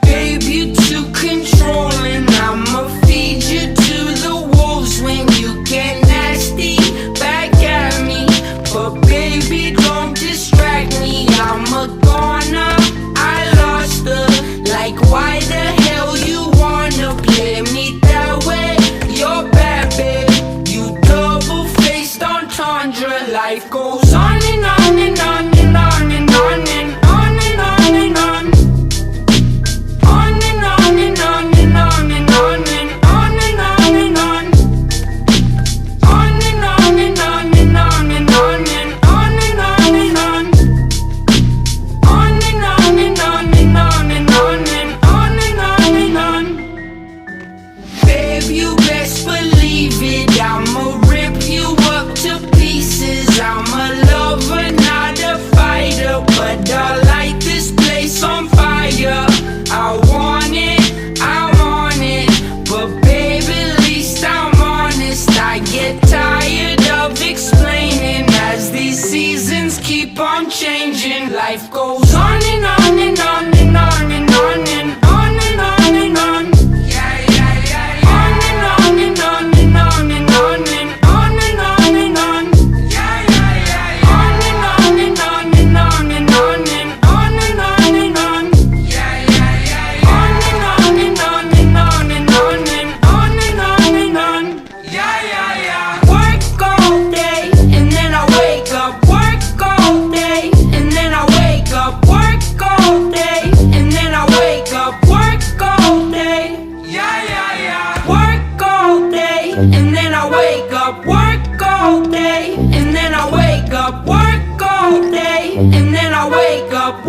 Babe, you too controlling. I'ma feed you to the wolves when you get nasty back at me. But baby, don't distract me. I'm a goner, I lost her. Like, why the hell you wanna play me that way? You're bad, babe. You double-faced entendre. Life goes on and on and on and on and on and on and on and on. On and on and on and on and on and on and on and on. On and on and on and on and on and on and on and on. On and on and on and on and on and on and on and on. Babe, you best believe it. I'ma rip you up to pieces. I'm a lover, not a fighter, but I light this place on fire. I want it, I want it, but babe, at least I'm honest. I get tired of explaining as these seasons keep on changing. Life goes on and on and on and on and on and on and on and on. On and on and on and on and on and on and on and on. On and on and on and on and on and on and on and on. On and on and on and on and on and on and on and on. Work all day and then I wake up. Work all day and then I wake up. Work all day and then I wake up. Work all day. Work all day and then I wake up. Work all day and then I wake up. Work all day and then I wake up.